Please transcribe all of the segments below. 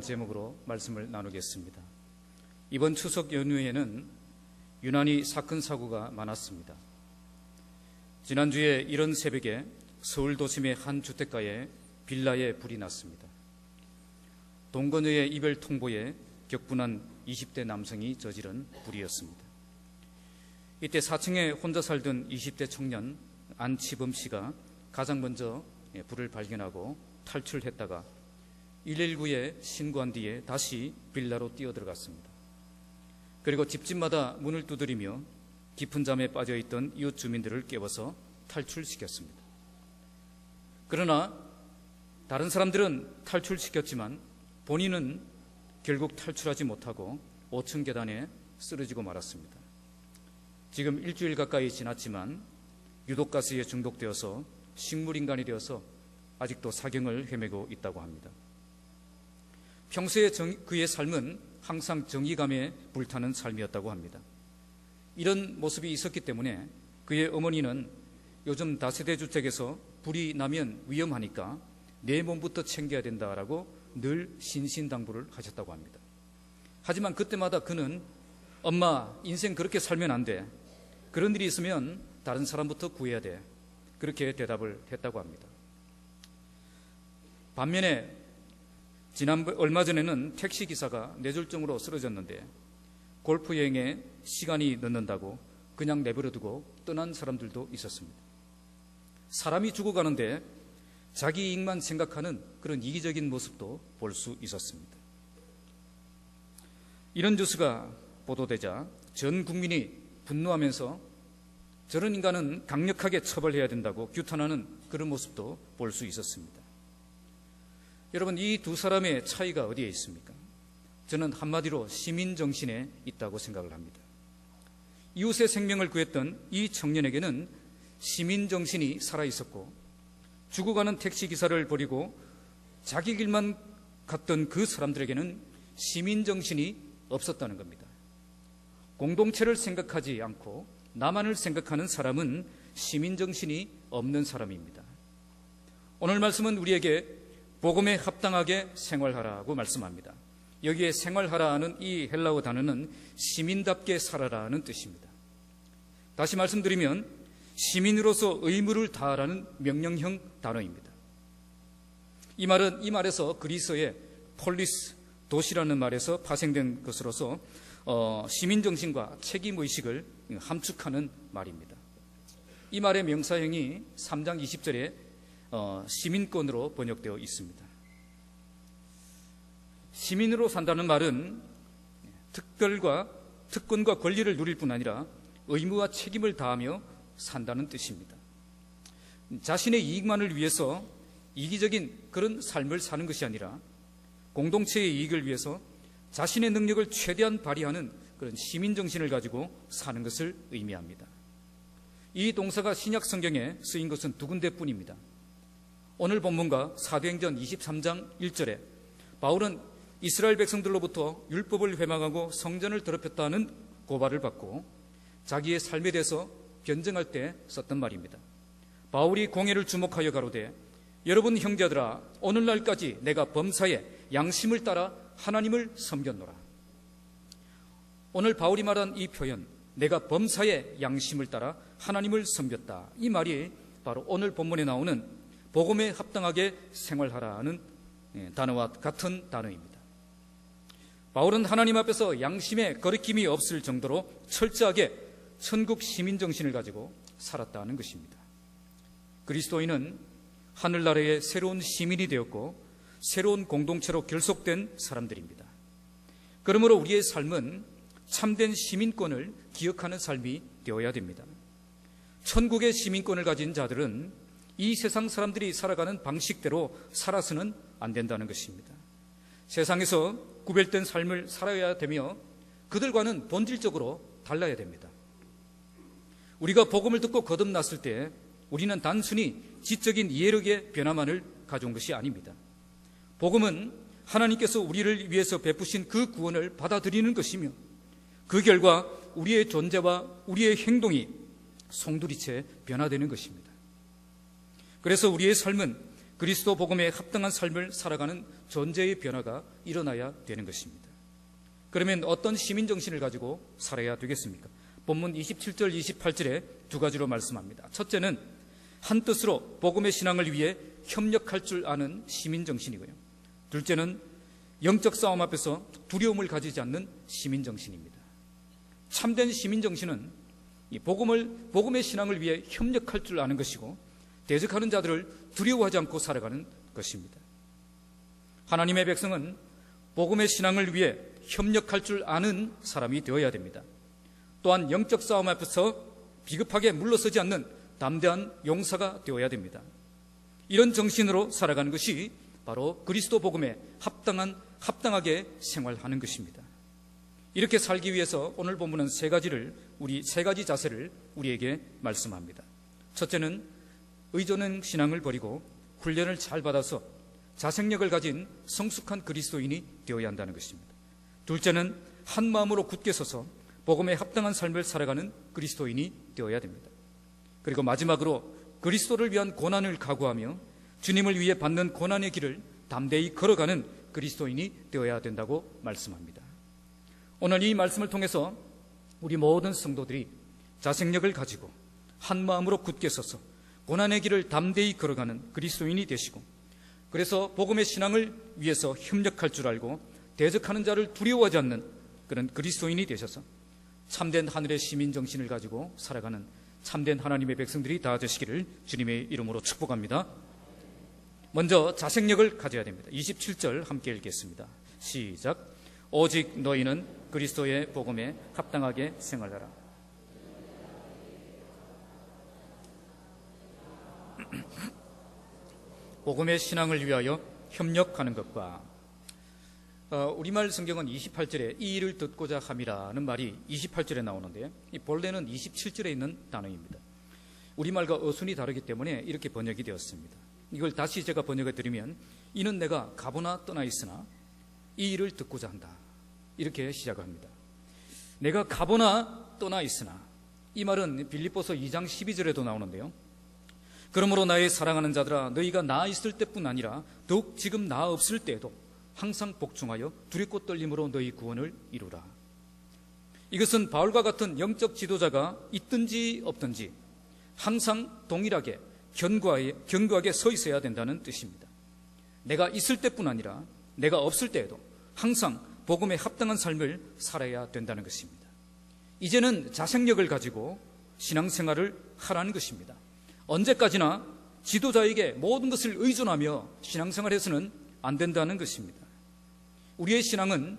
제목으로 말씀을 나누겠습니다. 이번 추석 연휴에는 유난히 사건 사고가 많았습니다. 지난주에 이른 새벽에 서울 도심의 한 주택가에 빌라에 불이 났습니다. 동거녀의 이별 통보에 격분한 20대 남성이 저지른 불이었습니다. 이때 4층에 혼자 살던 20대 청년 안치범 씨가 가장 먼저 불을 발견하고 탈출했다가 119에 신고한 뒤에 다시 빌라로 뛰어들어갔습니다. 그리고 집집마다 문을 두드리며 깊은 잠에 빠져있던 이웃 주민들을 깨워서 탈출시켰습니다. 그러나 다른 사람들은 탈출시켰지만 본인은 결국 탈출하지 못하고 5층 계단에 쓰러지고 말았습니다. 지금 일주일 가까이 지났지만 유독가스에 중독되어서 식물인간이 되어서 아직도 사경을 헤매고 있다고 합니다. 평소에 그의 삶은 항상 정의감에 불타는 삶이었다고 합니다. 이런 모습이 있었기 때문에 그의 어머니는 요즘 다세대 주택에서 불이 나면 위험하니까 내 몸부터 챙겨야 된다라고 늘 신신당부를 하셨다고 합니다. 하지만 그때마다 그는 엄마, 인생 그렇게 살면 안 돼. 그런 일이 있으면 다른 사람부터 구해야 돼. 그렇게 대답을 했다고 합니다. 반면에 얼마 전에는 택시기사가 뇌졸중으로 쓰러졌는데 골프 여행에 시간이 늦는다고 그냥 내버려두고 떠난 사람들도 있었습니다. 사람이 죽어가는데 자기 이익만 생각하는 그런 이기적인 모습도 볼 수 있었습니다. 이런 뉴스가 보도되자 전 국민이 분노하면서 저런 인간은 강력하게 처벌해야 된다고 규탄하는 그런 모습도 볼 수 있었습니다. 여러분, 이 두 사람의 차이가 어디에 있습니까? 저는 한마디로 시민정신에 있다고 생각을 합니다. 이웃의 생명을 구했던 이 청년에게는 시민정신이 살아있었고, 죽어가는 택시기사를 버리고 자기 길만 갔던 그 사람들에게는 시민정신이 없었다는 겁니다. 공동체를 생각하지 않고 나만을 생각하는 사람은 시민정신이 없는 사람입니다. 오늘 말씀은 우리에게 복음에 합당하게 생활하라고 말씀합니다. 여기에 생활하라는 이 헬라어 단어는 시민답게 살아라는 뜻입니다. 다시 말씀드리면 시민으로서 의무를 다하라는 명령형 단어입니다. 이 말에서 그리스어의 폴리스, 도시라는 말에서 파생된 것으로서 시민정신과 책임의식을 함축하는 말입니다. 이 말의 명사형이 3장 20절에 시민권으로 번역되어 있습니다. 시민으로 산다는 말은 특권과 권리를 누릴 뿐 아니라 의무와 책임을 다하며 산다는 뜻입니다. 자신의 이익만을 위해서 이기적인 그런 삶을 사는 것이 아니라 공동체의 이익을 위해서 자신의 능력을 최대한 발휘하는 그런 시민정신을 가지고 사는 것을 의미합니다. 이 동사가 신약 성경에 쓰인 것은 두 군데뿐입니다. 오늘 본문과 사도행전 23장 1절에 바울은 이스라엘 백성들로부터 율법을 회망하고 성전을 더럽혔다는 고발을 받고 자기의 삶에 대해서 변증할 때 썼던 말입니다. 바울이 공회를 주목하여 가로되 여러분 형제들아, 오늘날까지 내가 범사에 양심을 따라 하나님을 섬겼노라. 오늘 바울이 말한 이 표현, 내가 범사에 양심을 따라 하나님을 섬겼다, 이 말이 바로 오늘 본문에 나오는 복음에 합당하게 생활하라는 단어와 같은 단어입니다. 바울은 하나님 앞에서 양심의 거리낌이 없을 정도로 철저하게 천국 시민정신을 가지고 살았다는 것입니다. 그리스도인은 하늘나라의 새로운 시민이 되었고 새로운 공동체로 결속된 사람들입니다. 그러므로 우리의 삶은 참된 시민권을 기억하는 삶이 되어야 됩니다. 천국의 시민권을 가진 자들은 이 세상 사람들이 살아가는 방식대로 살아서는 안 된다는 것입니다. 세상에서 구별된 삶을 살아야 되며 그들과는 본질적으로 달라야 됩니다. 우리가 복음을 듣고 거듭났을 때 우리는 단순히 지적인 이해력의 변화만을 가져온 것이 아닙니다. 복음은 하나님께서 우리를 위해서 베푸신 그 구원을 받아들이는 것이며 그 결과 우리의 존재와 우리의 행동이 송두리째 변화되는 것입니다. 그래서 우리의 삶은 그리스도 복음에 합당한 삶을 살아가는 존재의 변화가 일어나야 되는 것입니다. 그러면 어떤 시민정신을 가지고 살아야 되겠습니까? 본문 27절 28절에 두 가지로 말씀합니다. 첫째는 한뜻으로 복음의 신앙을 위해 협력할 줄 아는 시민정신이고요, 둘째는 영적 싸움 앞에서 두려움을 가지지 않는 시민정신입니다. 참된 시민정신은 이 복음의 신앙을 위해 협력할 줄 아는 것이고, 대적하는 자들을 두려워하지 않고 살아가는 것입니다. 하나님의 백성은 복음의 신앙을 위해 협력할 줄 아는 사람이 되어야 됩니다. 또한 영적 싸움 앞에서 비급하게 물러서지 않는 담대한 용사가 되어야 됩니다. 이런 정신으로 살아가는 것이 바로 그리스도 복음에 합당하게 생활하는 것입니다. 이렇게 살기 위해서 오늘 본문은 세 가지 자세를 우리에게 말씀합니다. 첫째는 의존형 신앙을 버리고 훈련을 잘 받아서 자생력을 가진 성숙한 그리스도인이 되어야 한다는 것입니다. 둘째는 한 마음으로 굳게 서서 복음에 합당한 삶을 살아가는 그리스도인이 되어야 됩니다. 그리고 마지막으로 그리스도를 위한 고난을 각오하며 주님을 위해 받는 고난의 길을 담대히 걸어가는 그리스도인이 되어야 된다고 말씀합니다. 오늘 이 말씀을 통해서 우리 모든 성도들이 자생력을 가지고 한 마음으로 굳게 서서 고난의 길을 담대히 걸어가는 그리스도인이 되시고, 그래서 복음의 신앙을 위해서 협력할 줄 알고 대적하는 자를 두려워하지 않는 그런 그리스도인이 되셔서 참된 하늘의 시민정신을 가지고 살아가는 참된 하나님의 백성들이 다 되시기를 주님의 이름으로 축복합니다. 먼저 자생력을 가져야 됩니다. 27절 함께 읽겠습니다. 시작. 오직 너희는 그리스도의 복음에 합당하게 생활하라. 복음의 신앙을 위하여 협력하는 것과, 우리말 성경은 28절에 이 일을 듣고자 함이라는 말이 28절에 나오는데, 이 본래는 27절에 있는 단어입니다. 우리말과 어순이 다르기 때문에 이렇게 번역이 되었습니다. 이걸 다시 제가 번역해 드리면, 이는 내가 가보나 떠나 있으나 이 일을 듣고자 한다, 이렇게 시작합니다. 내가 가보나 떠나 있으나, 이 말은 빌립보서 2장 12절에도 나오는데요, 그러므로 나의 사랑하는 자들아, 너희가 나 있을 때뿐 아니라 더욱 지금 나 없을 때에도 항상 복종하여 두렵고 떨림으로 너희 구원을 이루라. 이것은 바울과 같은 영적 지도자가 있든지 없든지 항상 동일하게 견고하게 서 있어야 된다는 뜻입니다. 내가 있을 때뿐 아니라 내가 없을 때에도 항상 복음에 합당한 삶을 살아야 된다는 것입니다. 이제는 자생력을 가지고 신앙생활을 하라는 것입니다. 언제까지나 지도자에게 모든 것을 의존하며 신앙생활해서는 안 된다는 것입니다. 우리의 신앙은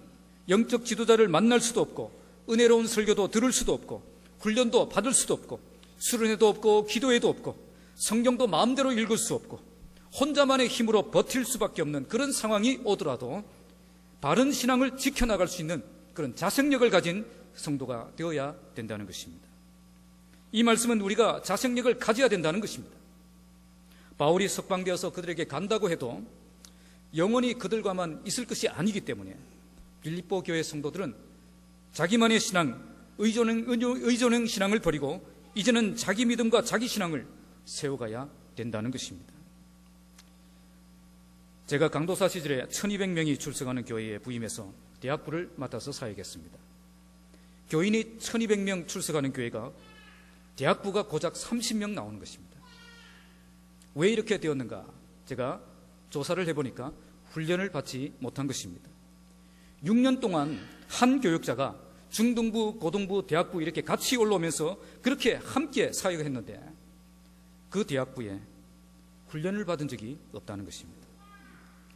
영적 지도자를 만날 수도 없고, 은혜로운 설교도 들을 수도 없고, 훈련도 받을 수도 없고, 수련회도 없고, 기도회도 없고, 성경도 마음대로 읽을 수 없고, 혼자만의 힘으로 버틸 수밖에 없는 그런 상황이 오더라도 바른 신앙을 지켜나갈 수 있는 그런 자생력을 가진 성도가 되어야 된다는 것입니다. 이 말씀은 우리가 자생력을 가져야 된다는 것입니다. 바울이 석방되어서 그들에게 간다고 해도 영원히 그들과만 있을 것이 아니기 때문에 빌립보 교회 성도들은 자기만의 신앙, 의존형 신앙을 버리고 이제는 자기 믿음과 자기 신앙을 세워가야 된다는 것입니다. 제가 강도사 시절에 1200명이 출석하는 교회에 부임해서 대학부를 맡아서 사역했습니다. 교인이 1200명 출석하는 교회가 대학부가 고작 30명 나오는 것입니다. 왜 이렇게 되었는가? 제가 조사를 해보니까 훈련을 받지 못한 것입니다. 6년 동안 한 교육자가 중등부, 고등부, 대학부 이렇게 같이 올라오면서 그렇게 함께 사역을 했는데 그 대학부에 훈련을 받은 적이 없다는 것입니다.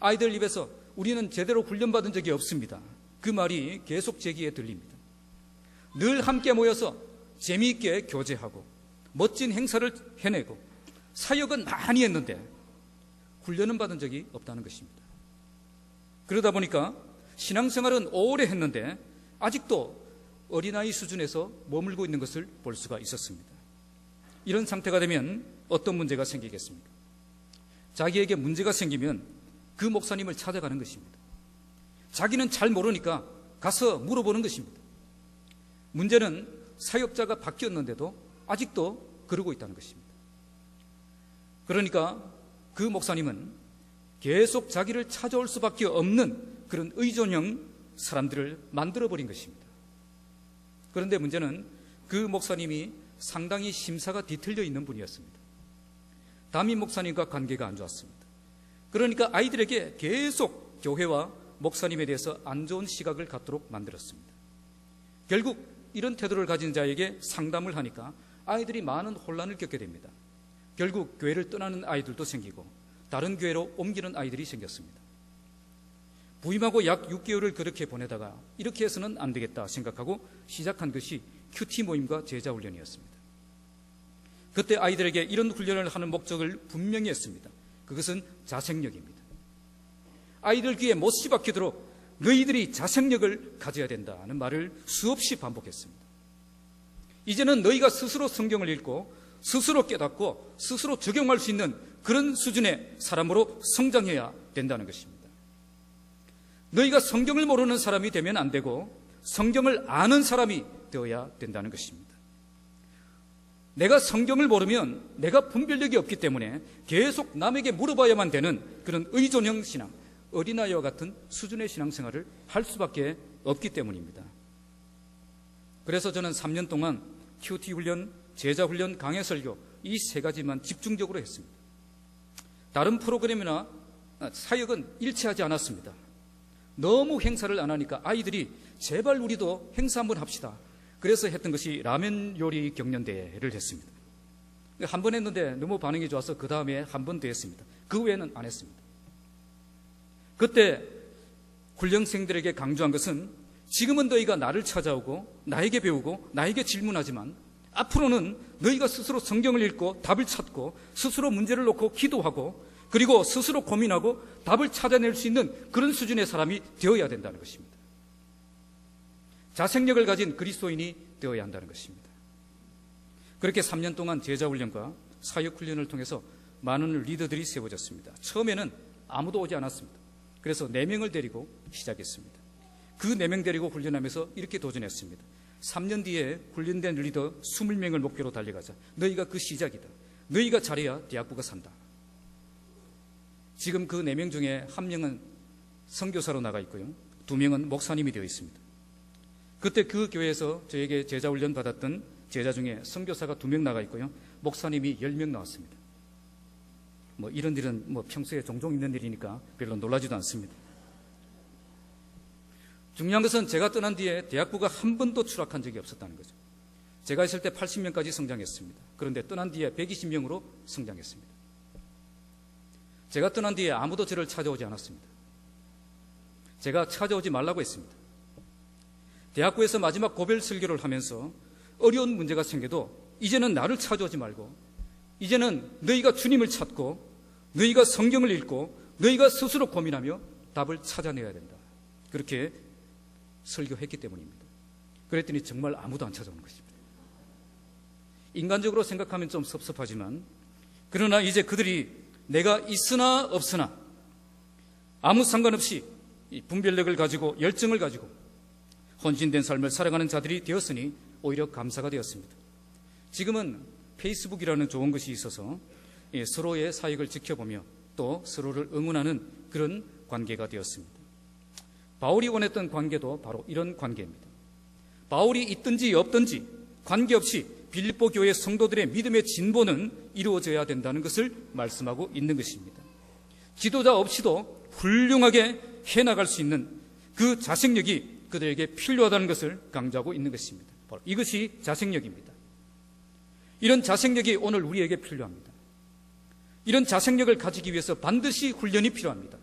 아이들 입에서 우리는 제대로 훈련받은 적이 없습니다, 그 말이 계속 제 귀에 들립니다. 늘 함께 모여서 재미있게 교제하고 멋진 행사를 해내고 사역은 많이 했는데 훈련은 받은 적이 없다는 것입니다. 그러다 보니까 신앙생활은 오래 했는데 아직도 어린아이 수준에서 머물고 있는 것을 볼 수가 있었습니다. 이런 상태가 되면 어떤 문제가 생기겠습니까? 자기에게 문제가 생기면 그 목사님을 찾아가는 것입니다. 자기는 잘 모르니까 가서 물어보는 것입니다. 문제는 사역자가 바뀌었는데도 아직도 그러고 있다는 것입니다. 그러니까 그 목사님은 계속 자기를 찾아올 수밖에 없는 그런 의존형 사람들을 만들어버린 것입니다. 그런데 문제는 그 목사님이 상당히 심사가 뒤틀려 있는 분이었습니다. 담임 목사님과 관계가 안 좋았습니다. 그러니까 아이들에게 계속 교회와 목사님에 대해서 안 좋은 시각을 갖도록 만들었습니다. 결국 이런 태도를 가진 자에게 상담을 하니까 아이들이 많은 혼란을 겪게 됩니다. 결국 교회를 떠나는 아이들도 생기고 다른 교회로 옮기는 아이들이 생겼습니다. 부임하고 약 6개월을 그렇게 보내다가 이렇게 해서는 안 되겠다 생각하고 시작한 것이 큐티 모임과 제자 훈련이었습니다. 그때 아이들에게 이런 훈련을 하는 목적을 분명히 했습니다. 그것은 자생력입니다. 아이들 귀에 못이 박히도록 너희들이 자생력을 가져야 된다는 말을 수없이 반복했습니다. 이제는 너희가 스스로 성경을 읽고 스스로 깨닫고 스스로 적용할 수 있는 그런 수준의 사람으로 성장해야 된다는 것입니다. 너희가 성경을 모르는 사람이 되면 안 되고 성경을 아는 사람이 되어야 된다는 것입니다. 내가 성경을 모르면 내가 분별력이 없기 때문에 계속 남에게 물어봐야만 되는 그런 의존형 신앙, 어린아이와 같은 수준의 신앙생활을 할 수밖에 없기 때문입니다. 그래서 저는 3년 동안 큐티 훈련, 제자 훈련, 강해 설교 이 세 가지만 집중적으로 했습니다. 다른 프로그램이나 사역은 일치하지 않았습니다. 너무 행사를 안 하니까 아이들이 제발 우리도 행사 한번 합시다. 그래서 했던 것이 라면 요리 경연대회를 했습니다. 한 번 했는데 너무 반응이 좋아서 그 다음에 한 번 더 했습니다. 그 외에는 안 했습니다. 그때 훈련생들에게 강조한 것은 지금은 너희가 나를 찾아오고 나에게 배우고 나에게 질문하지만 앞으로는 너희가 스스로 성경을 읽고 답을 찾고 스스로 문제를 놓고 기도하고 그리고 스스로 고민하고 답을 찾아낼 수 있는 그런 수준의 사람이 되어야 된다는 것입니다. 자생력을 가진 그리스도인이 되어야 한다는 것입니다. 그렇게 3년 동안 제자훈련과 사역훈련을 통해서 많은 리더들이 세워졌습니다. 처음에는 아무도 오지 않았습니다. 그래서 4명을 데리고 시작했습니다. 그 4명 데리고 훈련하면서 이렇게 도전했습니다. 3년 뒤에 훈련된 리더 20명을 목표로 달려가자. 너희가 그 시작이다. 너희가 잘해야 대학부가 산다. 지금 그 4명 중에 1명은 선교사로 나가 있고요. 2명은 목사님이 되어 있습니다. 그때 그 교회에서 저에게 제자훈련 받았던 제자 중에 선교사가 2명 나가 있고요. 목사님이 10명 나왔습니다. 이런 일은 평소에 종종 있는 일이니까 별로 놀라지도 않습니다. 중요한 것은 제가 떠난 뒤에 대학부가 한 번도 추락한 적이 없었다는 거죠. 제가 있을 때 80명까지 성장했습니다. 그런데 떠난 뒤에 120명으로 성장했습니다. 제가 떠난 뒤에 아무도 저를 찾아오지 않았습니다. 제가 찾아오지 말라고 했습니다. 대학부에서 마지막 고별 설교를 하면서 어려운 문제가 생겨도 이제는 나를 찾아오지 말고 이제는 너희가 주님을 찾고 너희가 성경을 읽고 너희가 스스로 고민하며 답을 찾아내야 된다. 그렇게 설교했기 때문입니다. 그랬더니 정말 아무도 안 찾아오는 것입니다. 인간적으로 생각하면 좀 섭섭하지만 그러나 이제 그들이 내가 있으나 없으나 아무 상관없이 분별력을 가지고 열정을 가지고 헌신된 삶을 살아가는 자들이 되었으니 오히려 감사가 되었습니다. 지금은 페이스북이라는 좋은 것이 있어서 서로의 사역을 지켜보며 또 서로를 응원하는 그런 관계가 되었습니다. 바울이 원했던 관계도 바로 이런 관계입니다. 바울이 있든지 없든지 관계없이 빌립보 교회 성도들의 믿음의 진보는 이루어져야 된다는 것을 말씀하고 있는 것입니다. 지도자 없이도 훌륭하게 해나갈 수 있는 그 자생력이 그들에게 필요하다는 것을 강조하고 있는 것입니다. 바로 이것이 자생력입니다. 이런 자생력이 오늘 우리에게 필요합니다. 이런 자생력을 가지기 위해서 반드시 훈련이 필요합니다.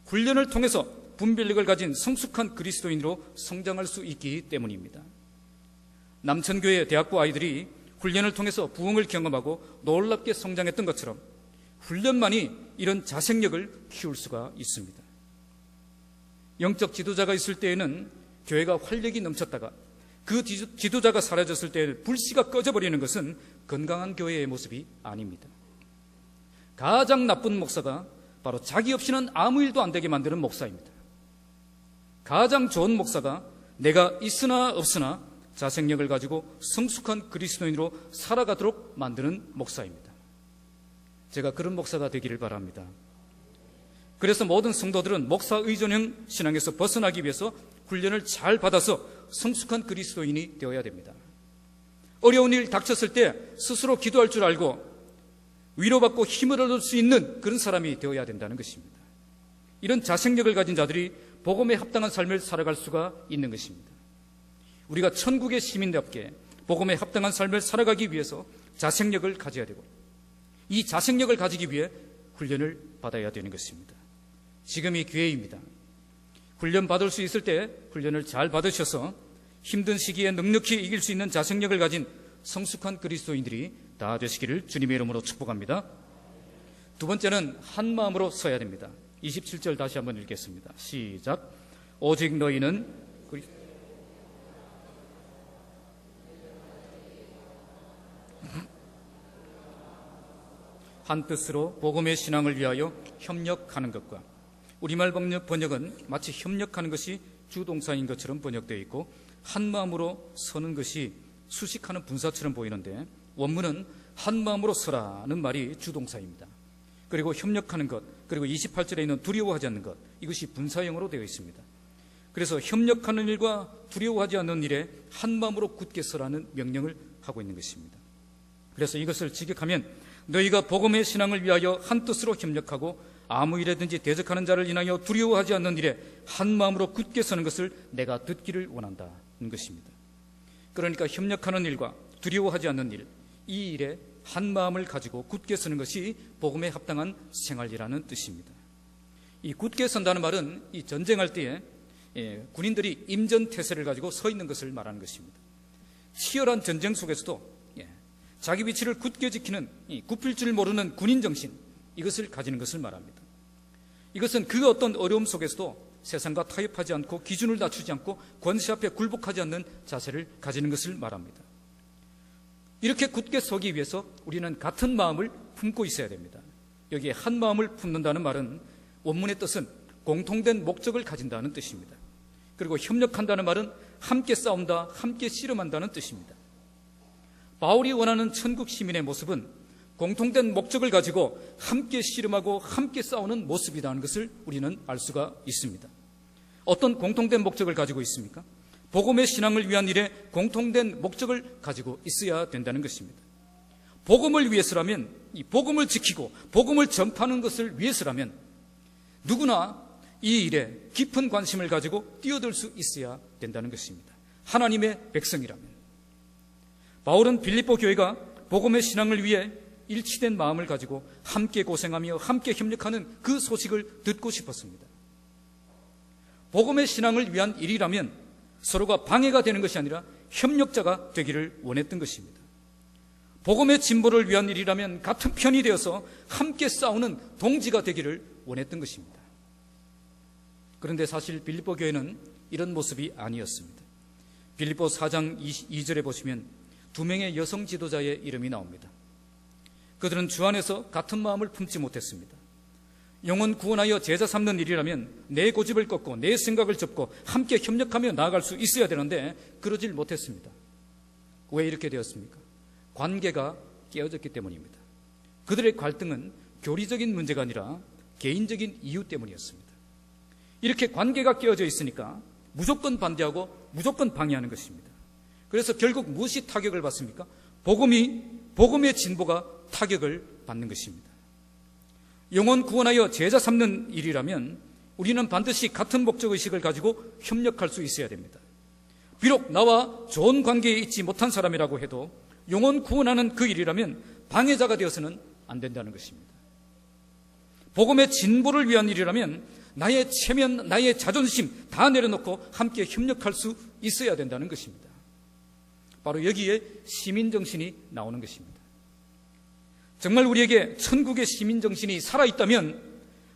훈련을 통해서 분별력을 가진 성숙한 그리스도인으로 성장할 수 있기 때문입니다. 남천교회 대학부 아이들이 훈련을 통해서 부흥을 경험하고 놀랍게 성장했던 것처럼 훈련만이 이런 자생력을 키울 수가 있습니다. 영적 지도자가 있을 때에는 교회가 활력이 넘쳤다가 그 지도자가 사라졌을 때 불씨가 꺼져버리는 것은 건강한 교회의 모습이 아닙니다. 가장 나쁜 목사가 바로 자기 없이는 아무 일도 안 되게 만드는 목사입니다. 가장 좋은 목사가 내가 있으나 없으나 자생력을 가지고 성숙한 그리스도인으로 살아가도록 만드는 목사입니다. 제가 그런 목사가 되기를 바랍니다. 그래서 모든 성도들은 목사 의존형 신앙에서 벗어나기 위해서 훈련을 잘 받아서 성숙한 그리스도인이 되어야 됩니다. 어려운 일 닥쳤을 때 스스로 기도할 줄 알고 위로받고 힘을 얻을 수 있는 그런 사람이 되어야 된다는 것입니다. 이런 자생력을 가진 자들이 복음에 합당한 삶을 살아갈 수가 있는 것입니다. 우리가 천국의 시민답게 복음에 합당한 삶을 살아가기 위해서 자생력을 가져야 되고, 이 자생력을 가지기 위해 훈련을 받아야 되는 것입니다. 지금이 기회입니다. 훈련 받을 수 있을 때 훈련을 잘 받으셔서 힘든 시기에 넉넉히 이길 수 있는 자생력을 가진 성숙한 그리스도인들이 다 되시기를 주님의 이름으로 축복합니다. 두 번째는 한 마음으로 서야 됩니다. 27절 다시 한번 읽겠습니다. 시작. 오직 너희는 한 뜻으로 복음의 신앙을 위하여 협력하는 것과, 우리말 번역은 마치 협력하는 것이 주동사인 것처럼 번역되어 있고 한 마음으로 서는 것이 수식하는 분사처럼 보이는데, 원문은 한 마음으로 서라는 말이 주동사입니다. 그리고 협력하는 것, 그리고 28절에 있는 두려워하지 않는 것, 이것이 분사형으로 되어 있습니다. 그래서 협력하는 일과 두려워하지 않는 일에 한 마음으로 굳게 서라는 명령을 하고 있는 것입니다. 그래서 이것을 직역하면 너희가 복음의 신앙을 위하여 한 뜻으로 협력하고 아무 일에든지 대적하는 자를 인하여 두려워하지 않는 일에 한 마음으로 굳게 서는 것을 내가 듣기를 원한다는 것입니다. 그러니까 협력하는 일과 두려워하지 않는 일, 이 일에 한 마음을 가지고 굳게 서는 것이 복음에 합당한 생활이라는 뜻입니다. 이 굳게 선다는 말은 이 전쟁할 때에 군인들이 임전태세를 가지고 서 있는 것을 말하는 것입니다. 치열한 전쟁 속에서도 자기 위치를 굳게 지키는 굽힐 줄 모르는 군인 정신, 이것을 가지는 것을 말합니다. 이것은 그 어떤 어려움 속에서도 세상과 타협하지 않고 기준을 낮추지 않고 권세 앞에 굴복하지 않는 자세를 가지는 것을 말합니다. 이렇게 굳게 서기 위해서 우리는 같은 마음을 품고 있어야 됩니다. 여기에 한 마음을 품는다는 말은 원문의 뜻은 공통된 목적을 가진다는 뜻입니다. 그리고 협력한다는 말은 함께 싸운다, 함께 씨름한다는 뜻입니다. 바울이 원하는 천국 시민의 모습은 공통된 목적을 가지고 함께 씨름하고 함께 싸우는 모습이라는 것을 우리는 알 수가 있습니다. 어떤 공통된 목적을 가지고 있습니까? 복음의 신앙을 위한 일에 공통된 목적을 가지고 있어야 된다는 것입니다. 복음을 위해서라면, 이 복음을 지키고 복음을 전파하는 것을 위해서라면 누구나 이 일에 깊은 관심을 가지고 뛰어들 수 있어야 된다는 것입니다. 하나님의 백성이라면. 바울은 빌립보 교회가 복음의 신앙을 위해 일치된 마음을 가지고 함께 고생하며 함께 협력하는 그 소식을 듣고 싶었습니다. 복음의 신앙을 위한 일이라면 서로가 방해가 되는 것이 아니라 협력자가 되기를 원했던 것입니다. 복음의 진보를 위한 일이라면 같은 편이 되어서 함께 싸우는 동지가 되기를 원했던 것입니다. 그런데 사실 빌립보 교회는 이런 모습이 아니었습니다. 빌립보 4장 2절에 보시면 2명의 여성 지도자의 이름이 나옵니다. 그들은 주 안에서 같은 마음을 품지 못했습니다. 영혼 구원하여 제자 삼는 일이라면 내 고집을 꺾고 내 생각을 접고 함께 협력하며 나아갈 수 있어야 되는데 그러질 못했습니다. 왜 이렇게 되었습니까? 관계가 깨어졌기 때문입니다. 그들의 갈등은 교리적인 문제가 아니라 개인적인 이유 때문이었습니다. 이렇게 관계가 깨어져 있으니까 무조건 반대하고 무조건 방해하는 것입니다. 그래서 결국 무엇이 타격을 받습니까? 복음의 진보가 타격을 받는 것입니다. 영혼 구원하여 제자 삼는 일이라면 우리는 반드시 같은 목적의식을 가지고 협력할 수 있어야 됩니다. 비록 나와 좋은 관계에 있지 못한 사람이라고 해도 영혼 구원하는 그 일이라면 방해자가 되어서는 안 된다는 것입니다. 복음의 진보를 위한 일이라면 나의 체면, 나의 자존심 다 내려놓고 함께 협력할 수 있어야 된다는 것입니다. 바로 여기에 시민정신이 나오는 것입니다. 정말 우리에게 천국의 시민정신이 살아있다면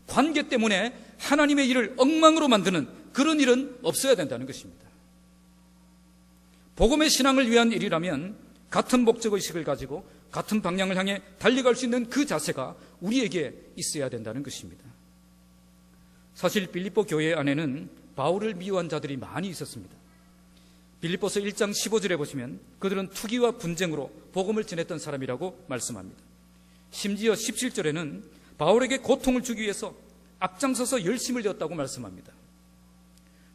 관계 때문에 하나님의 일을 엉망으로 만드는 그런 일은 없어야 된다는 것입니다. 복음의 신앙을 위한 일이라면 같은 목적의식을 가지고 같은 방향을 향해 달려갈 수 있는 그 자세가 우리에게 있어야 된다는 것입니다. 사실 빌립보 교회 안에는 바울을 미워한 자들이 많이 있었습니다. 빌립보서 1장 15절에 보시면 그들은 투기와 분쟁으로 복음을 전했던 사람이라고 말씀합니다. 심지어 17절에는 바울에게 고통을 주기 위해서 앞장서서 열심을 내었다고 말씀합니다.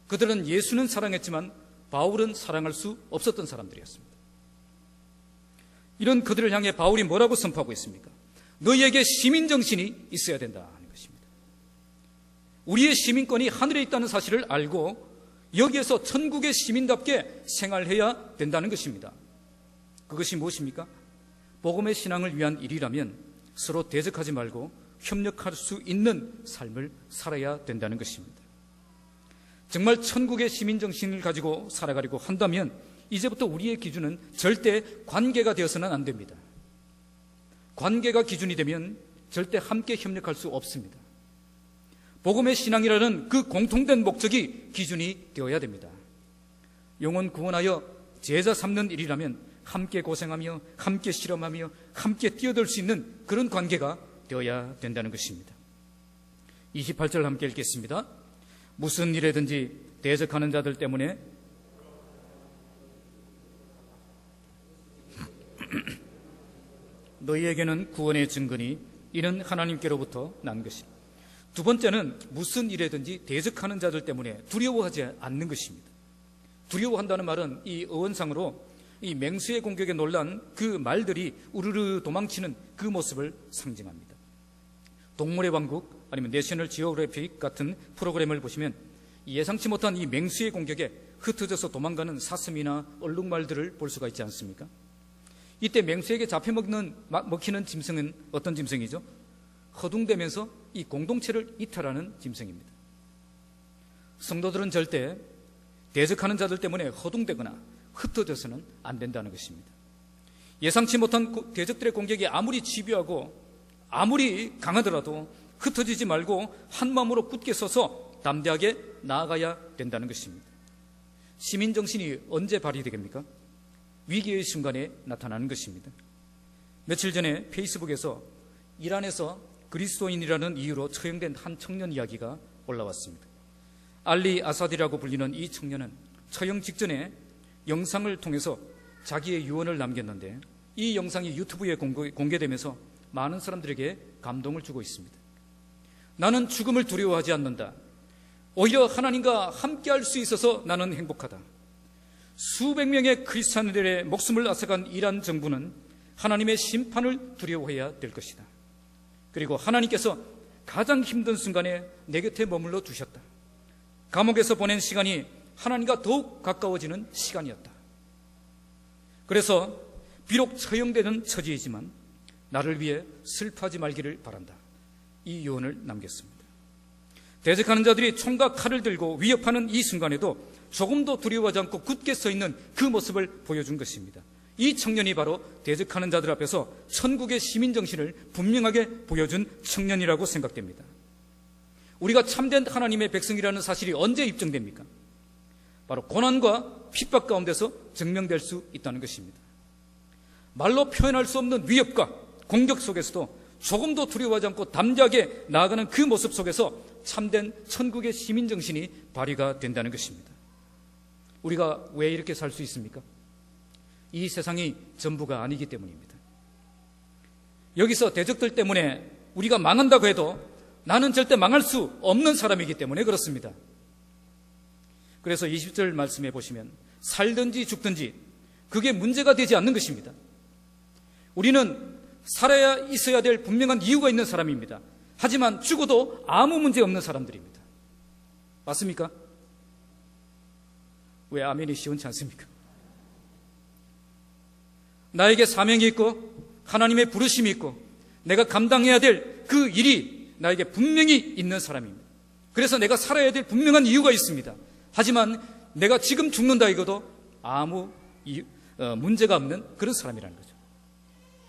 그들은 예수는 사랑했지만 바울은 사랑할 수 없었던 사람들이었습니다. 이런 그들을 향해 바울이 뭐라고 선포하고 있습니까? 너희에게 시민정신이 있어야 된다는 것입니다. 우리의 시민권이 하늘에 있다는 사실을 알고 여기에서 천국의 시민답게 생활해야 된다는 것입니다. 그것이 무엇입니까? 복음의 신앙을 위한 일이라면 서로 대적하지 말고 협력할 수 있는 삶을 살아야 된다는 것입니다. 정말 천국의 시민정신을 가지고 살아가려고 한다면 이제부터 우리의 기준은 절대 관계가 되어서는 안 됩니다. 관계가 기준이 되면 절대 함께 협력할 수 없습니다. 복음의 신앙이라는 그 공통된 목적이 기준이 되어야 됩니다. 영혼 구원하여 제자 삼는 일이라면 함께 고생하며 함께 실험하며 함께 뛰어들 수 있는 그런 관계가 되어야 된다는 것입니다. 28절 함께 읽겠습니다. 무슨 일에든지 대적하는 자들 때문에 너희에게는 구원의 증거니 이는 하나님께로부터 난 것이다. 두 번째는 무슨 일에든지 대적하는 자들 때문에 두려워하지 않는 것입니다. 두려워한다는 말은 이 어원상으로 이 맹수의 공격에 놀란 그 말들이 우르르 도망치는 그 모습을 상징합니다. 동물의 왕국 아니면 내셔널 지오그래픽 같은 프로그램을 보시면 예상치 못한 이 맹수의 공격에 흩어져서 도망가는 사슴이나 얼룩말들을 볼 수가 있지 않습니까? 이때 맹수에게 먹히는 짐승은 어떤 짐승이죠? 허둥대면서 이 공동체를 이탈하는 짐승입니다. 성도들은 절대 대적하는 자들 때문에 허둥대거나 흩어져서는 안 된다는 것입니다. 예상치 못한 대적들의 공격이 아무리 집요하고 아무리 강하더라도 흩어지지 말고 한 마음으로 굳게 서서 담대하게 나아가야 된다는 것입니다. 시민정신이 언제 발휘되겠습니까? 위기의 순간에 나타나는 것입니다. 며칠 전에 페이스북에서 이란에서 그리스도인이라는 이유로 처형된 한 청년 이야기가 올라왔습니다. 알리 아사디라고 불리는 이 청년은 처형 직전에 영상을 통해서 자기의 유언을 남겼는데 이 영상이 유튜브에 공개되면서 많은 사람들에게 감동을 주고 있습니다. 나는 죽음을 두려워하지 않는다. 오히려 하나님과 함께할 수 있어서 나는 행복하다. 수백 명의 크리스찬들의 목숨을 앗아간 이란 정부는 하나님의 심판을 두려워해야 될 것이다. 그리고 하나님께서 가장 힘든 순간에 내 곁에 머물러 두셨다. 감옥에서 보낸 시간이 하나님과 더욱 가까워지는 시간이었다. 그래서 비록 처형되는 처지이지만 나를 위해 슬퍼하지 말기를 바란다. 이 유언을 남겼습니다. 대적하는 자들이 총과 칼을 들고 위협하는 이 순간에도 조금도 두려워하지 않고 굳게 서 있는 그 모습을 보여준 것입니다. 이 청년이 바로 대적하는 자들 앞에서 천국의 시민정신을 분명하게 보여준 청년이라고 생각됩니다. 우리가 참된 하나님의 백성이라는 사실이 언제 입증됩니까? 바로 고난과 핍박 가운데서 증명될 수 있다는 것입니다. 말로 표현할 수 없는 위협과 공격 속에서도 조금도 두려워하지 않고 담대하게 나아가는 그 모습 속에서 참된 천국의 시민정신이 발휘가 된다는 것입니다. 우리가 왜 이렇게 살 수 있습니까? 이 세상이 전부가 아니기 때문입니다. 여기서 대적들 때문에 우리가 망한다고 해도 나는 절대 망할 수 없는 사람이기 때문에 그렇습니다. 그래서 20절 말씀해 보시면 살든지 죽든지 그게 문제가 되지 않는 것입니다. 우리는 살아야 있어야 될 분명한 이유가 있는 사람입니다. 하지만 죽어도 아무 문제 없는 사람들입니다. 맞습니까? 왜 아멘이 시원치 않습니까? 나에게 사명이 있고 하나님의 부르심이 있고 내가 감당해야 될 그 일이 나에게 분명히 있는 사람입니다. 그래서 내가 살아야 될 분명한 이유가 있습니다. 하지만 내가 지금 죽는다 이거도 아무 문제가 없는 그런 사람이라는 거죠.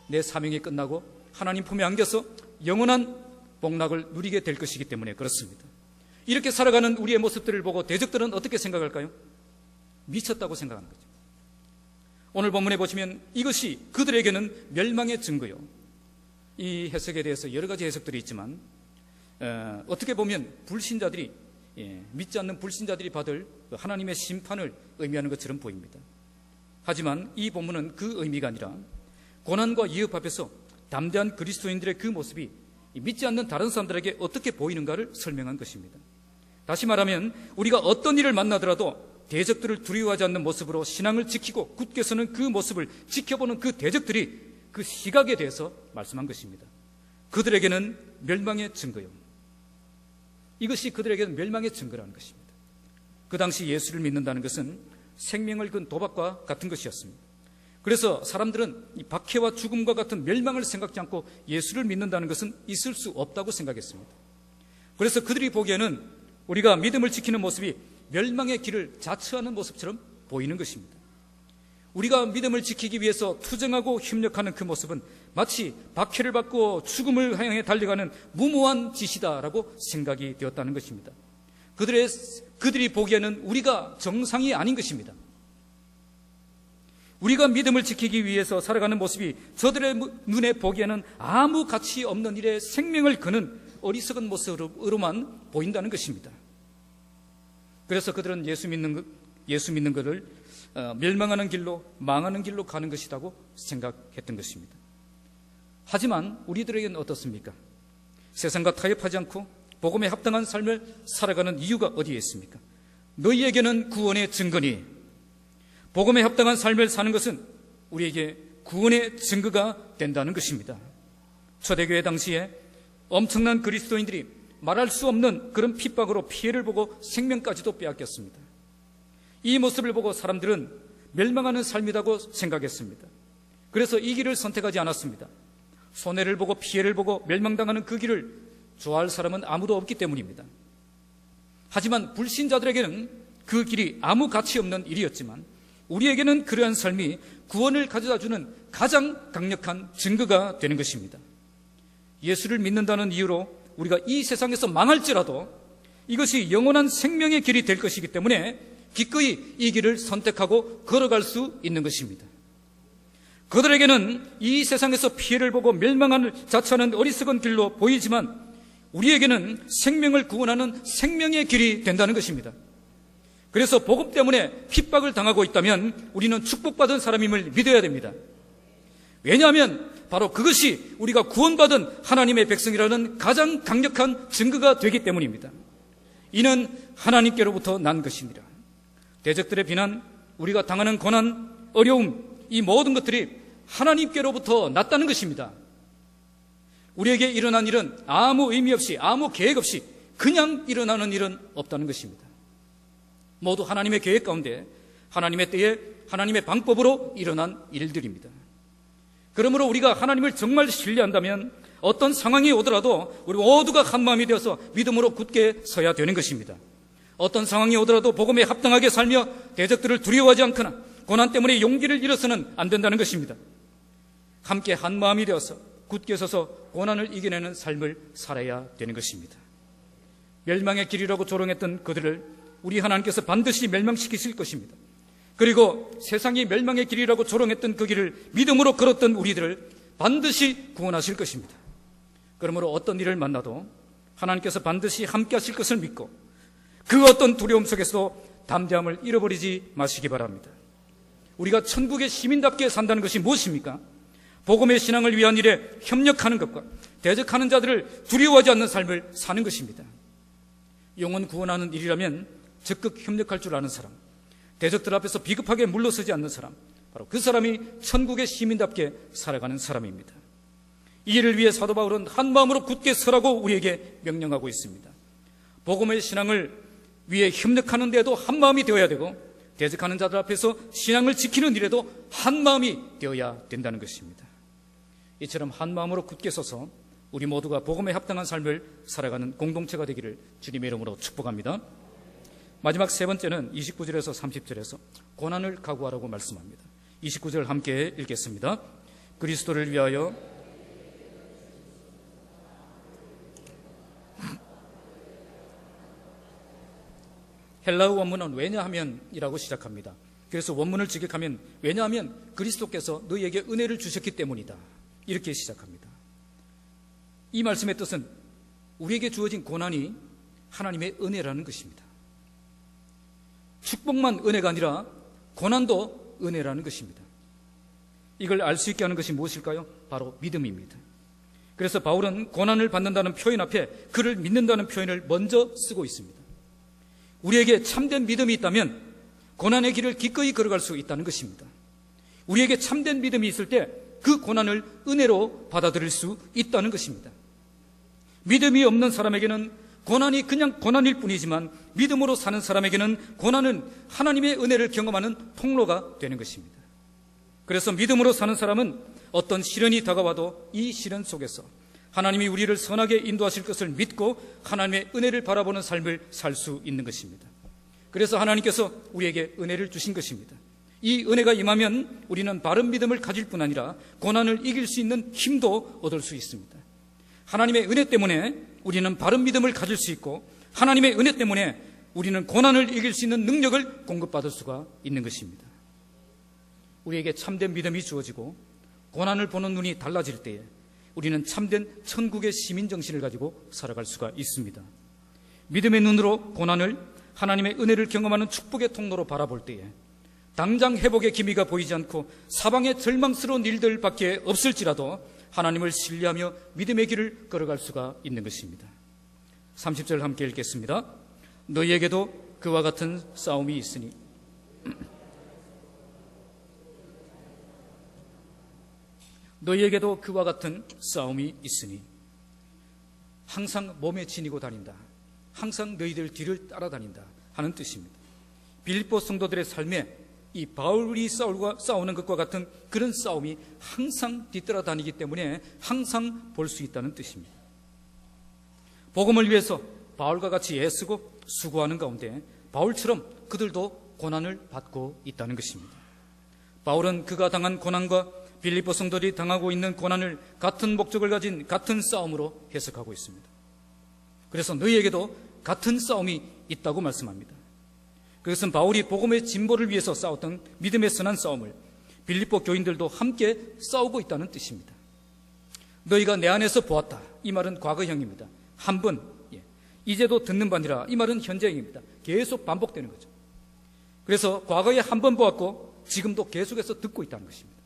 내 사명이 끝나고 하나님 품에 안겨서 영원한 복락을 누리게 될 것이기 때문에 그렇습니다. 이렇게 살아가는 우리의 모습들을 보고 대적들은 어떻게 생각할까요? 미쳤다고 생각하는 거죠. 오늘 본문에 보시면 이것이 그들에게는 멸망의 증거요. 이 해석에 대해서 여러 가지 해석들이 있지만 어떻게 보면 불신자들이 믿지 않는 불신자들이 받을 하나님의 심판을 의미하는 것처럼 보입니다. 하지만 이 본문은 그 의미가 아니라 고난과 위협 앞에서 담대한 그리스도인들의 그 모습이 믿지 않는 다른 사람들에게 어떻게 보이는가를 설명한 것입니다. 다시 말하면 우리가 어떤 일을 만나더라도 대적들을 두려워하지 않는 모습으로 신앙을 지키고 굳게 서는 그 모습을 지켜보는 그 대적들이 그 시각에 대해서 말씀한 것입니다. 그들에게는 멸망의 증거요. 이것이 그들에게는 멸망의 증거라는 것입니다. 그 당시 예수를 믿는다는 것은 생명을 건 도박과 같은 것이었습니다. 그래서 사람들은 이 박해와 죽음과 같은 멸망을 생각지 않고 예수를 믿는다는 것은 있을 수 없다고 생각했습니다. 그래서 그들이 보기에는 우리가 믿음을 지키는 모습이 멸망의 길을 자처하는 모습처럼 보이는 것입니다. 우리가 믿음을 지키기 위해서 투쟁하고 협력하는 그 모습은 마치 박해를 받고 죽음을 향해 달려가는 무모한 짓이다라고 생각이 되었다는 것입니다. 그들이 보기에는 우리가 정상이 아닌 것입니다. 우리가 믿음을 지키기 위해서 살아가는 모습이 저들의 눈에 보기에는 아무 가치 없는 일에 생명을 거는 어리석은 모습으로만 보인다는 것입니다. 그래서 그들은 예수 믿는 것을 멸망하는 길로, 망하는 길로 가는 것이라고 생각했던 것입니다. 하지만 우리들에게는 어떻습니까? 세상과 타협하지 않고 복음에 합당한 삶을 살아가는 이유가 어디에 있습니까? 너희에게는 구원의 증거니, 복음에 합당한 삶을 사는 것은 우리에게 구원의 증거가 된다는 것입니다. 초대교회 당시에 엄청난 그리스도인들이 말할 수 없는 그런 핍박으로 피해를 보고 생명까지도 빼앗겼습니다. 이 모습을 보고 사람들은 멸망하는 삶이라고 생각했습니다. 그래서 이 길을 선택하지 않았습니다. 손해를 보고 피해를 보고 멸망당하는 그 길을 좋아할 사람은 아무도 없기 때문입니다. 하지만 불신자들에게는 그 길이 아무 가치 없는 일이었지만 우리에게는 그러한 삶이 구원을 가져다주는 가장 강력한 증거가 되는 것입니다. 예수를 믿는다는 이유로 우리가 이 세상에서 망할지라도 이것이 영원한 생명의 길이 될 것이기 때문에 기꺼이 이 길을 선택하고 걸어갈 수 있는 것입니다. 그들에게는 이 세상에서 피해를 보고 멸망을 자처하는 어리석은 길로 보이지만 우리에게는 생명을 구원하는 생명의 길이 된다는 것입니다. 그래서 복음 때문에 핍박을 당하고 있다면 우리는 축복받은 사람임을 믿어야 됩니다. 왜냐하면 바로 그것이 우리가 구원받은 하나님의 백성이라는 가장 강력한 증거가 되기 때문입니다. 이는 하나님께로부터 난 것이니라. 대적들의 비난, 우리가 당하는 고난, 어려움, 이 모든 것들이 하나님께로부터 났다는 것입니다. 우리에게 일어난 일은 아무 의미 없이, 아무 계획 없이 그냥 일어나는 일은 없다는 것입니다. 모두 하나님의 계획 가운데 하나님의 때에 하나님의 방법으로 일어난 일들입니다. 그러므로 우리가 하나님을 정말 신뢰한다면 어떤 상황이 오더라도 우리 모두가 한마음이 되어서 믿음으로 굳게 서야 되는 것입니다. 어떤 상황이 오더라도 복음에 합당하게 살며 대적들을 두려워하지 않거나 고난 때문에 용기를 잃어서는 안 된다는 것입니다. 함께 한마음이 되어서 굳게 서서 고난을 이겨내는 삶을 살아야 되는 것입니다. 멸망의 길이라고 조롱했던 그들을 우리 하나님께서 반드시 멸망시키실 것입니다. 그리고 세상이 멸망의 길이라고 조롱했던 그 길을 믿음으로 걸었던 우리들을 반드시 구원하실 것입니다. 그러므로 어떤 일을 만나도 하나님께서 반드시 함께 하실 것을 믿고 그 어떤 두려움 속에서 담대함을 잃어버리지 마시기 바랍니다. 우리가 천국의 시민답게 산다는 것이 무엇입니까? 복음의 신앙을 위한 일에 협력하는 것과 대적하는 자들을 두려워하지 않는 삶을 사는 것입니다. 영혼 구원하는 일이라면 적극 협력할 줄 아는 사람, 대적들 앞에서 비겁하게 물러서지 않는 사람, 바로 그 사람이 천국의 시민답게 살아가는 사람입니다. 이 일을 위해 사도 바울은 한 마음으로 굳게 서라고 우리에게 명령하고 있습니다. 복음의 신앙을 위해 협력하는 데도 한 마음이 되어야 되고 대적하는 자들 앞에서 신앙을 지키는 일에도 한 마음이 되어야 된다는 것입니다. 이처럼 한 마음으로 굳게 서서 우리 모두가 복음에 합당한 삶을 살아가는 공동체가 되기를 주님의 이름으로 축복합니다. 마지막 세 번째는 29절에서 30절에서 고난을 각오하라고 말씀합니다. 29절 함께 읽겠습니다. 그리스도를 위하여 헬라어 원문은 왜냐하면이라고 시작합니다. 그래서 원문을 직역하면 왜냐하면 그리스도께서 너희에게 은혜를 주셨기 때문이다. 이렇게 시작합니다. 이 말씀의 뜻은 우리에게 주어진 고난이 하나님의 은혜라는 것입니다. 축복만 은혜가 아니라 고난도 은혜라는 것입니다. 이걸 알 수 있게 하는 것이 무엇일까요? 바로 믿음입니다. 그래서 바울은 고난을 받는다는 표현 앞에 그를 믿는다는 표현을 먼저 쓰고 있습니다. 우리에게 참된 믿음이 있다면 고난의 길을 기꺼이 걸어갈 수 있다는 것입니다. 우리에게 참된 믿음이 있을 때 그 고난을 은혜로 받아들일 수 있다는 것입니다. 믿음이 없는 사람에게는 고난이 그냥 고난일 뿐이지만 믿음으로 사는 사람에게는 고난은 하나님의 은혜를 경험하는 통로가 되는 것입니다. 그래서 믿음으로 사는 사람은 어떤 시련이 다가와도 이 시련 속에서 하나님이 우리를 선하게 인도하실 것을 믿고 하나님의 은혜를 바라보는 삶을 살 수 있는 것입니다. 그래서 하나님께서 우리에게 은혜를 주신 것입니다. 이 은혜가 임하면 우리는 바른 믿음을 가질 뿐 아니라 고난을 이길 수 있는 힘도 얻을 수 있습니다. 하나님의 은혜 때문에 우리는 바른 믿음을 가질 수 있고 하나님의 은혜 때문에 우리는 고난을 이길 수 있는 능력을 공급받을 수가 있는 것입니다. 우리에게 참된 믿음이 주어지고 고난을 보는 눈이 달라질 때에 우리는 참된 천국의 시민 정신을 가지고 살아갈 수가 있습니다. 믿음의 눈으로 고난을 하나님의 은혜를 경험하는 축복의 통로로 바라볼 때에 당장 회복의 기미가 보이지 않고 사방에 절망스러운 일들밖에 없을지라도 하나님을 신뢰하며 믿음의 길을 걸어갈 수가 있는 것입니다. 30절 함께 읽겠습니다. 너희에게도 그와 같은 싸움이 있으니 너희에게도 그와 같은 싸움이 있으니 항상 몸에 지니고 다닌다. 항상 너희들 뒤를 따라다닌다 하는 뜻입니다. 빌립보 성도들의 삶에 이 바울이 싸우는 것과 같은 그런 싸움이 항상 뒤따라다니기 때문에 항상 볼 수 있다는 뜻입니다. 복음을 위해서 바울과 같이 애쓰고 수고하는 가운데 바울처럼 그들도 고난을 받고 있다는 것입니다. 바울은 그가 당한 고난과 빌립보 성도들이 당하고 있는 고난을 같은 목적을 가진 같은 싸움으로 해석하고 있습니다. 그래서 너희에게도 같은 싸움이 있다고 말씀합니다. 그것은 바울이 복음의 진보를 위해서 싸웠던 믿음의 선한 싸움을 빌립보 교인들도 함께 싸우고 있다는 뜻입니다. 너희가 내 안에서 보았다. 이 말은 과거형입니다. 한 번, 이제도 듣는 바니라. 이 말은 현재형입니다. 계속 반복되는 거죠. 그래서 과거에 한 번 보았고 지금도 계속해서 듣고 있다는 것입니다.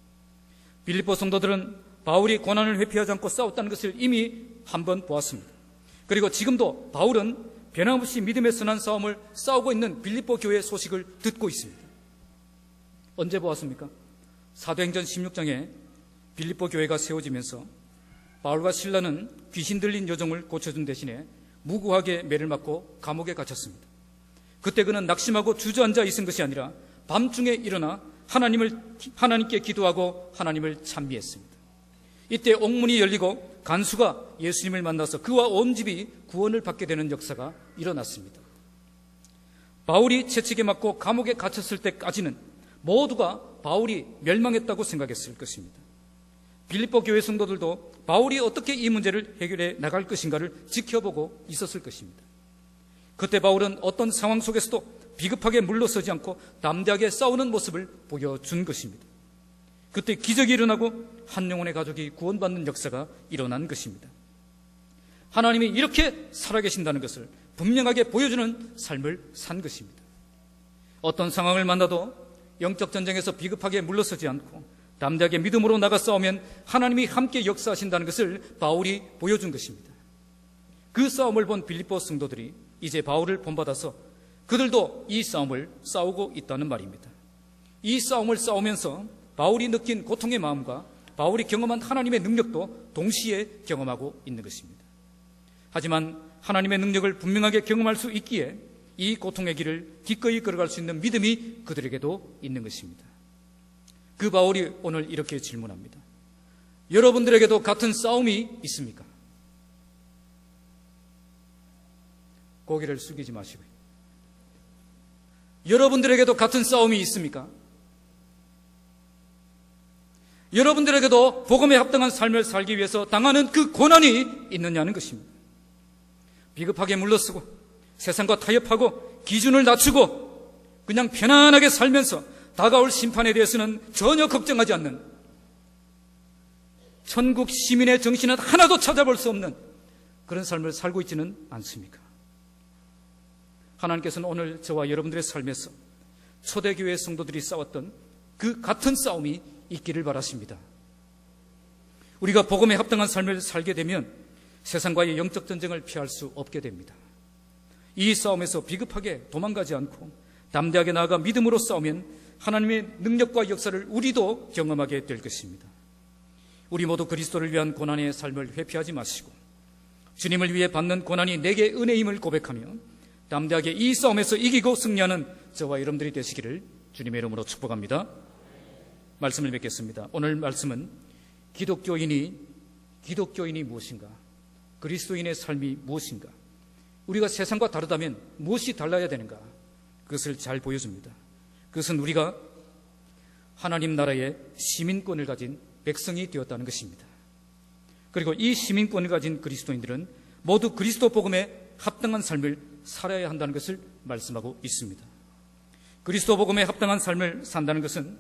빌립보 성도들은 바울이 고난을 회피하지 않고 싸웠다는 것을 이미 한 번 보았습니다. 그리고 지금도 바울은 변함없이 믿음의 선한 싸움을 싸우고 있는 빌립보 교회의 소식을 듣고 있습니다. 언제 보았습니까? 사도행전 16장에 빌립보 교회가 세워지면서 바울과 실라는 귀신 들린 여종을 고쳐준 대신에 무고하게 매를 맞고 감옥에 갇혔습니다. 그때 그는 낙심하고 주저앉아 있은 것이 아니라 밤중에 일어나 하나님께 기도하고 하나님을 찬미했습니다. 이때 옥문이 열리고 간수가 예수님을 만나서 그와 온 집이 구원을 받게 되는 역사가 일어났습니다. 바울이 채찍에 맞고 감옥에 갇혔을 때까지는 모두가 바울이 멸망했다고 생각했을 것입니다. 빌립보 교회 성도들도 바울이 어떻게 이 문제를 해결해 나갈 것인가를 지켜보고 있었을 것입니다. 그때 바울은 어떤 상황 속에서도 비급하게 물러서지 않고 담대하게 싸우는 모습을 보여준 것입니다. 그때 기적이 일어나고 한 영혼의 가족이 구원받는 역사가 일어난 것입니다. 하나님이 이렇게 살아계신다는 것을 분명하게 보여주는 삶을 산 것입니다. 어떤 상황을 만나도 영적 전쟁에서 비급하게 물러서지 않고 담대하게 믿음으로 나가 싸우면 하나님이 함께 역사하신다는 것을 바울이 보여준 것입니다. 그 싸움을 본 빌립보 성도들이 이제 바울을 본받아서 그들도 이 싸움을 싸우고 있다는 말입니다. 이 싸움을 싸우면서 바울이 느낀 고통의 마음과 바울이 경험한 하나님의 능력도 동시에 경험하고 있는 것입니다. 하지만 하나님의 능력을 분명하게 경험할 수 있기에 이 고통의 길을 기꺼이 걸어갈 수 있는 믿음이 그들에게도 있는 것입니다. 그 바울이 오늘 이렇게 질문합니다. 여러분들에게도 같은 싸움이 있습니까? 고개를 숙이지 마시고요. 여러분들에게도 같은 싸움이 있습니까? 여러분들에게도 복음에 합당한 삶을 살기 위해서 당하는 그 고난이 있느냐는 것입니다. 비급하게 물러서고 세상과 타협하고 기준을 낮추고 그냥 편안하게 살면서 다가올 심판에 대해서는 전혀 걱정하지 않는 천국 시민의 정신은 하나도 찾아볼 수 없는 그런 삶을 살고 있지는 않습니까? 하나님께서는 오늘 저와 여러분들의 삶에서 초대교회 성도들이 싸웠던 그 같은 싸움이 있기를 바라십니다. 우리가 복음에 합당한 삶을 살게 되면 세상과의 영적 전쟁을 피할 수 없게 됩니다. 이 싸움에서 비급하게 도망가지 않고 담대하게 나아가 믿음으로 싸우면 하나님의 능력과 역사를 우리도 경험하게 될 것입니다. 우리 모두 그리스도를 위한 고난의 삶을 회피하지 마시고 주님을 위해 받는 고난이 내게 은혜임을 고백하며 담대하게 이 싸움에서 이기고 승리하는 저와 여러분들이 되시기를 주님의 이름으로 축복합니다. 말씀을 맺겠습니다. 오늘 말씀은 기독교인이 무엇인가? 그리스도인의 삶이 무엇인가? 우리가 세상과 다르다면 무엇이 달라야 되는가? 그것을 잘 보여줍니다. 그것은 우리가 하나님 나라의 시민권을 가진 백성이 되었다는 것입니다. 그리고 이 시민권을 가진 그리스도인들은 모두 그리스도 복음에 합당한 삶을 살아야 한다는 것을 말씀하고 있습니다. 그리스도 복음에 합당한 삶을 산다는 것은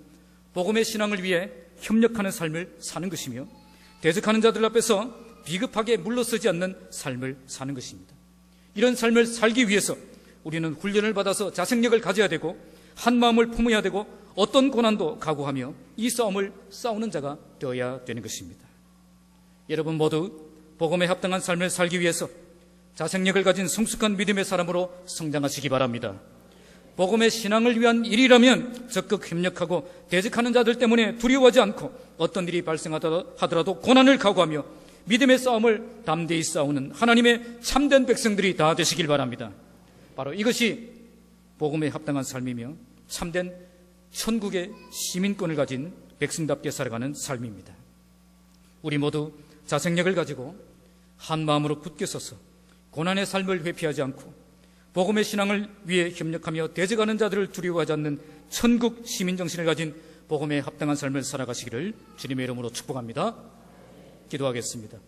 복음의 신앙을 위해 협력하는 삶을 사는 것이며 대적하는 자들 앞에서 비급하게 물러서지 않는 삶을 사는 것입니다. 이런 삶을 살기 위해서 우리는 훈련을 받아서 자생력을 가져야 되고 한 마음을 품어야 되고 어떤 고난도 각오하며 이 싸움을 싸우는 자가 되어야 되는 것입니다. 여러분 모두 복음에 합당한 삶을 살기 위해서 자생력을 가진 성숙한 믿음의 사람으로 성장하시기 바랍니다. 복음의 신앙을 위한 일이라면 적극 협력하고 대적하는 자들 때문에 두려워하지 않고 어떤 일이 발생하더라도 고난을 각오하며 믿음의 싸움을 담대히 싸우는 하나님의 참된 백성들이 다 되시길 바랍니다. 바로 이것이 복음에 합당한 삶이며 참된 천국의 시민권을 가진 백성답게 살아가는 삶입니다. 우리 모두 자생력을 가지고 한 마음으로 굳게 서서 고난의 삶을 회피하지 않고 복음의 신앙을 위해 협력하며 대적하는 자들을 두려워하지 않는 천국 시민정신을 가진 복음에 합당한 삶을 살아가시기를 주님의 이름으로 축복합니다. 기도하겠습니다.